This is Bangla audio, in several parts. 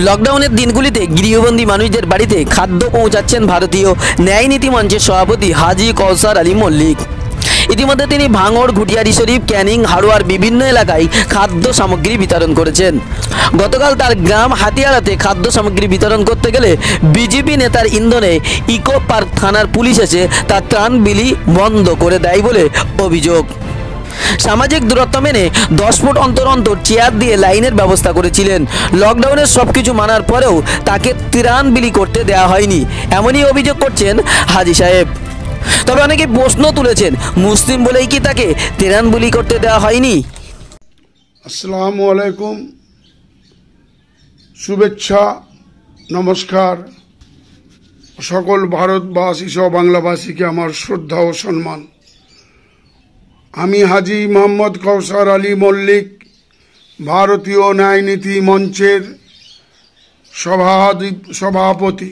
লকডাউনের দিনগুলিতে গৃহবন্দী মানুষদের বাড়িতে খাদ্য পৌঁছাচ্ছেন ভারতীয় ন্যায় নীতি মঞ্চের সভাপতি হাজী কৌসার আলী মল্লিক। ইতিমধ্যে তিনি ভাঙড়, ঘুটিয়ারি শরীফ, ক্যানিং, হাড়োয়ার বিভিন্ন এলাকায় খাদ্য সামগ্রী বিতরণ করেছেন। গতকাল তার গ্রাম হাতিয়াড়াতে খাদ্য সামগ্রী বিতরণ করতে গেলে বিজেপি নেতার ইন্ধনে ইকো পার্ক থানার পুলিশ এসে তার ত্রাণ বিলি বন্ধ করে দেয় বলে অভিযোগ। সামাজিক দূরত্ব মেনে 10 ফুট অন্তর অন্তর চেয়ার দিয়ে লাইনের ব্যবস্থা করেছিলেন। লকডাউনের সবকিছু মানার পরেও তাকে ত্রাণ বিলি করতে দেওয়া হয়নি, এমনই অভিযোগ করছেন হাজী সাহেব। তবে অনেকে প্রশ্ন তুলেছেন, মুসলিম বলেই কি তাকে ত্রাণ বিলি করতে দেওয়া হয়নি? আসসালামু আলাইকুম, শুভেচ্ছা, নমস্কার। সকল ভারতবাসী সহ বাংলাভাষীকে আমার শ্রদ্ধা ও সম্মান। আমি হাজী মোহাম্মদ কৌসার আলী মল্লিক, ভারতীয় ন্যায় নীতি মঞ্চের সভাপতি।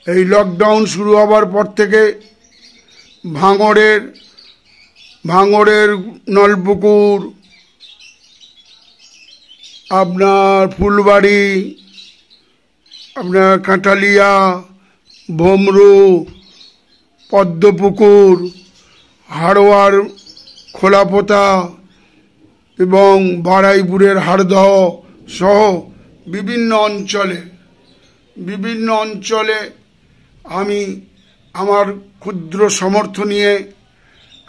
এই লকডাউন শুরু হবার পর থেকে ভাঙড়ের নলপুকুর, আপনার ফুলবাড়ি, আপনার কাঁঠালিয়া, ভমরু, পদ্মপুকুর, হাড়োয়ার খোলাপোতা এবং বারাইপুরের হাড়দহ সহ বিভিন্ন অঞ্চলে আমি আমার ক্ষুদ্র সামর্থ্য নিয়ে,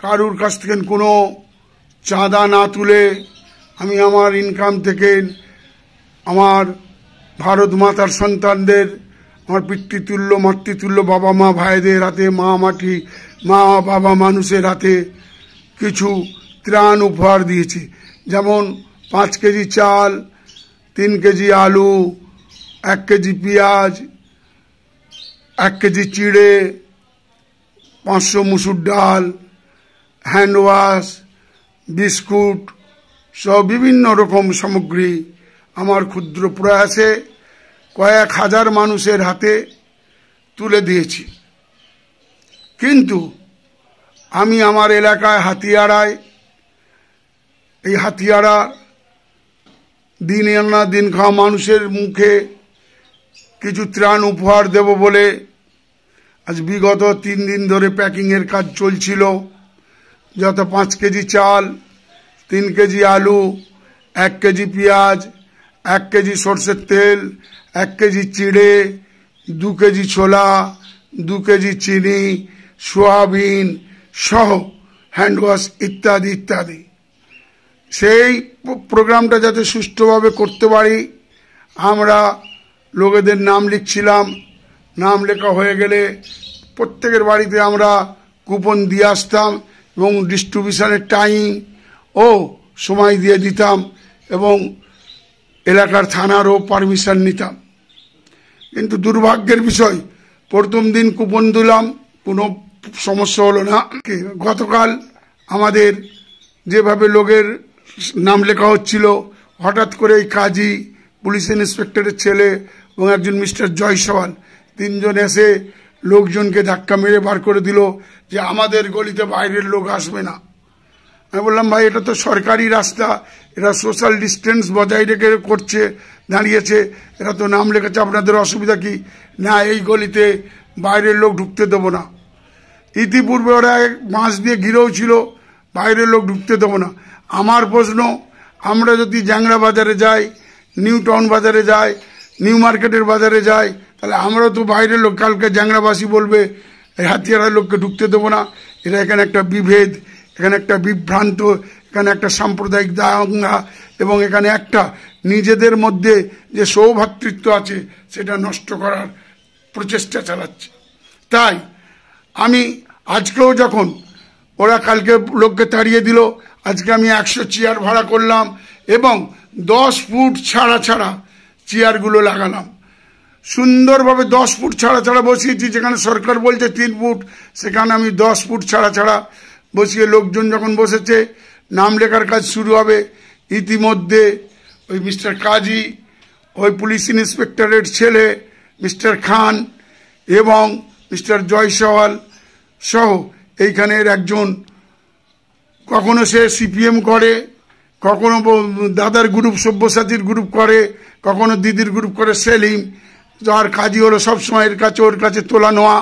কারুর কাছ থেকে কোনো চাঁদা না তুলে, আমি আমার ইনকাম থেকে আমার ভারত মাতার সন্তানদের, আমার পিতৃতুল্য মাতৃতুল্য বাবা মা ভাইদের হাতে, মা বাবা মানুষের হাতে কিছু ত্রাণ উপহার দিয়েছি। যেমন 5 কেজি চাল, 3 কেজি আলু, 1 কেজি পেঁয়াজ, 1 কেজি চিড়ে, 500 মুসুর ডাল, হ্যান্ড ওয়াশ, বিস্কুট সব বিভিন্ন রকম সামগ্রী আমার ক্ষুদ্র প্রয়াসে কয়েক হাজার মানুষের হাতে তুলে দিয়েছি। কিন্তু আমি আমার এলাকায় হাতিয়াড়ায়, এই হাতিয়াড়া দিন আনা দিন খাওয়া মানুষের মুখে কিছু ত্রাণ উপহার দেব বলে আজ বিগত 3 দিন ধরে প্যাকিংয়ের কাজ চলছিল। যত 5 কেজি চাল, 3 কেজি আলু, 1 কেজি পেঁয়াজ, 1 কেজি সরষের তেল, 1 কেজি চিড়ে, 2 কেজি ছোলা, 2 কেজি চিনি, সোয়াবিন সহ হ্যান্ড ওয়াশ ইত্যাদি ইত্যাদি। সেই প্রোগ্রামটা যাতে সুষ্ঠুভাবে করতে পারি, আমরা লোকেদের নাম লিখছিলাম। নাম লেখা হয়ে গেলে প্রত্যেকের বাড়িতে আমরা কুপন দিয়ে আসতাম এবং ডিস্ট্রিবিউশনের টাইম ও সময় দিয়ে দিতাম এবং এলাকার থানারও পারমিশন নিতাম। কিন্তু দুর্ভাগ্যের বিষয়, প্রথম দিন কুপন দিলাম, কোনো সমস্যা হলো না। গতকাল আমাদের যেভাবে লোকের নাম লেখা হচ্ছিল, হঠাৎ করে এই কাজী, পুলিশ ইন্সপেক্টরের ছেলে এবং একজন মিস্টার জয়সওয়াল, 3 জন এসে লোকজনকে ধাক্কা মেরে বার করে দিল যে আমাদের গলিতে বাইরের লোক আসবে না। আমি বললাম, ভাই এটা তো সরকারি রাস্তা, এরা সোশ্যাল ডিস্টেন্স বজায় রেখে দাঁড়িয়েছে, এরা তো নাম লেখেছে, আপনাদের অসুবিধা কি? না, এই গলিতে বাইরের লোক ঢুকতে দেবো না। ইতিপূর্বে ওরা বাঁশ দিয়ে ঘিরেও ছিল, বাইরের লোক ঢুকতে দেবো না। আমার প্রশ্ন, আমরা যদি জ্যাংড়া বাজারে যাই, নিউ টাউন বাজারে যাই, নিউ মার্কেটের বাজারে যাই, তাহলে আমরা তো বাইরের লোক, কালকে জ্যাংড়াবাসী বলবে এই হাতিয়াড়ার লোককে ঢুকতে দেবো না। এরা এখানে একটা বিভেদ, এখানে একটা বিভ্রান্ত, এখানে একটা সাম্প্রদায়িক দাঙ্গা এবং এখানে একটা নিজেদের মধ্যে যে সৌভ্রাতৃত্ব আছে সেটা নষ্ট করার প্রচেষ্টা চালাচ্ছে। তাই আমি আজকেও, যখন ওরা কালকে লোককে তাড়িয়ে দিল, আজকে আমি 100 চেয়ার ভাড়া করলাম এবং 10 ফুট ছাড়া চেয়ারগুলো লাগালাম। সুন্দরভাবে 10 ফুট ছাড়া বসিয়েছি। যেখানে সরকার বলছে 3 ফুট, সেখানে আমি 10 ফুট ছাড়া বসিয়ে লোকজন যখন বসেছে, নাম লেখার কাজ শুরু হবে। ইতিমধ্যে ওই মিস্টার কাজী, ওই পুলিশ ইন্সপেক্টরের ছেলে মিস্টার খান এবং মিস্টার জয়সওয়াল সহ এইখানের একজন, কখনো সে সিপিএম করে, কখনো দাদার গ্রুপ সব্যসাচীর গ্রুপ করে, কখনো দিদির গ্রুপ করে সেলিম, যার কাজই হলো সবসময় এর কাছে ওর কাছে তোলা নেওয়া।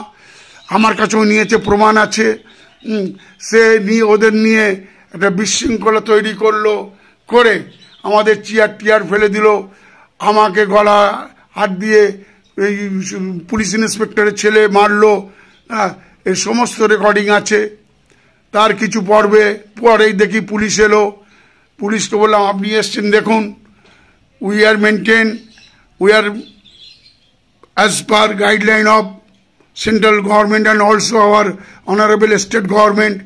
আমার কাছেও নিয়েছে, প্রমাণ আছে। সে নিয়ে ওদের নিয়ে একটা বিশৃঙ্খলা তৈরি করলো, করে আমাদের চেয়ার টিয়ার ফেলে দিল, আমাকে গলা হাত দিয়ে এই পুলিশ ইন্সপেক্টরের ছেলে মারলো। এই সমস্ত রেকর্ডিং আছে। তার কিছু পরেই দেখি পুলিশ এলো। পুলিশকে বললাম আপনি এসছেন দেখুন, we are as per guideline of central government and also our honorable state government,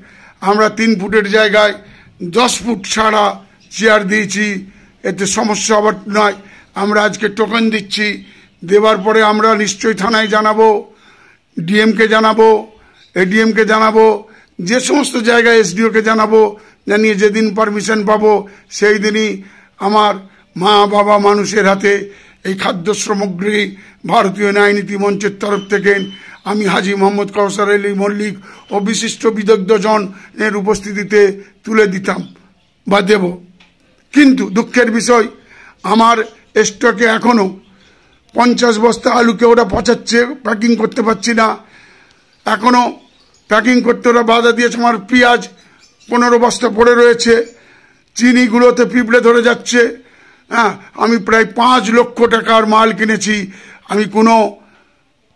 আমরা 3 ফুটের জায়গায় 10 ফুট ছাড়া চেয়ার দিয়েছি, এতে সমস্যা হবার নয়। আমরা আজকে টোকেন দিচ্ছি, দেওয়ার পরে আমরা নিশ্চয়ই থানায় জানাবো, ডিএমকে জানাবো, এডিএমকে জানাবো, যে সমস্ত জায়গায় এসডিওকে জানাবো, জানিয়ে যেদিন পারমিশন পাবো সেই দিনই আমার মা বাবা মানুষের হাতে এই খাদ্য সামগ্রী ভারতীয় ন্যায় নীতি মঞ্চের তরফ থেকে আমি হাজী মোহাম্মদ কাউসার আলী মল্লিক ও বিশিষ্ট বিদগ্ধজনের উপস্থিতিতে তুলে দিতাম বা দেব। কিন্তু দুঃখের বিষয়, আমার স্টকে এখনো 50 বস্তা আলুকে ওরা পচাচ্ছে, প্যাকিং করতে পারছি না। এখনো প্যাকিং করতে ওরা বাধা দিয়েছে। আমার পেঁয়াজ 15 বস্তা পড়ে রয়েছে, চিনিগুলোতে পিঁপড়ে ধরে যাচ্ছে। আমি প্রায় 5 লক্ষ টাকার মাল কিনেছি। আমি কোনো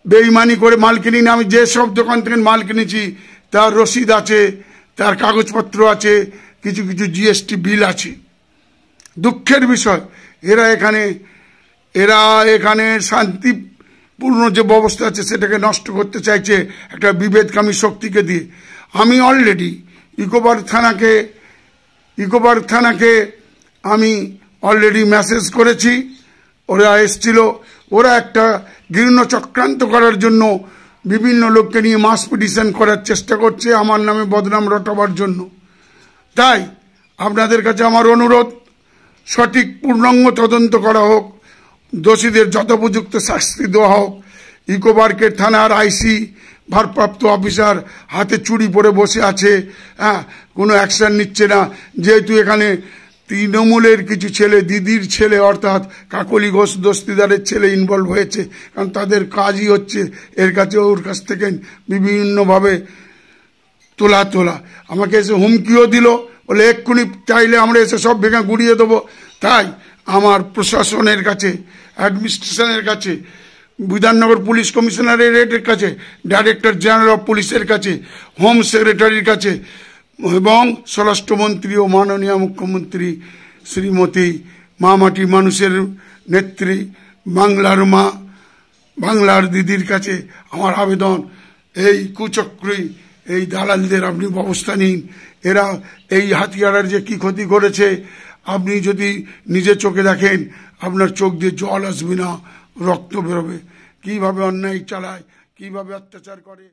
বেইমানি করে মাল কিনি না। আমি যে সব দোকান থেকে মাল কিনেছি তার রসিদ আছে, তার কাগজপত্র আছে, কিছু কিছু জিএসটি বিল আছে। দুঃখের বিষয়, এরা এখানে শান্তিপূর্ণ যে ব্যবস্থা আছে সেটাকে নষ্ট করতে চাইছে একটা বিভেদকামী শক্তিকে দিয়ে। আমি অলরেডি ইকোপার্ক থানাকে আমি অলরেডি মেসেজ করেছি। ওরা এসছিল, ওরা একটা ঘৃণ্য চক্রান্ত করার জন্য বিভিন্ন লোককে নিয়ে মাস পিটিশন করার চেষ্টা করছে আমার নামে বদনাম রটাবার জন্য। তাই আপনাদের কাছে আমার অনুরোধ, সঠিক পূর্ণাঙ্গ তদন্ত করা হোক, দোষীদের যথোপযুক্ত শাস্তি দেওয়া হোক। ইকোপার্কের থানার আইসি ভারপ্রাপ্ত অফিসার হাতে চুরি পরে বসে আছে, কোনো অ্যাকশন নিচ্ছে না। যেহেতু এখানে তৃণমূলের কিছু ছেলে, দিদির ছেলে অর্থাৎ কাকলি ঘোষ দস্তিদারের ছেলে ইনভলভ হয়েছে, কারণ তাদের কাজই হচ্ছে এর কাছে ওর কাছ থেকে বিভিন্নভাবে তোলা। আমাকে এসে হুমকিও দিল, বলে এক্ষুনি চাইলে আমরা এসে সব ভেঙে গুড়িয়ে দেবো। তাই আমার প্রশাসনের কাছে, অ্যাডমিনিস্ট্রেশনের কাছে, বিধাননগর পুলিশ কমিশনারের কাছে, ডাইরেক্টর জেনারেল অফ পুলিশের কাছে, হোম সেক্রেটারির কাছে এবং স্বরাষ্ট্রমন্ত্রী ও মাননীয় মুখ্যমন্ত্রী শ্রীমতী মা মাটি মানুষের নেত্রী, বাংলার মা, বাংলার দিদির কাছে আমার আবেদন, এই কুচক্রী, এই দালালদের আপনি ব্যবস্থা নিন। এরা এই হাতিয়ারের যে কি ক্ষতি করেছে আপনি যদি নিজে চোখে দেখেন, আপনার চোখ দিয়ে জল আসবে না, রক্ত বেরোবে। কিভাবে অন্যায় চালায়, কিভাবে অত্যাচার করে।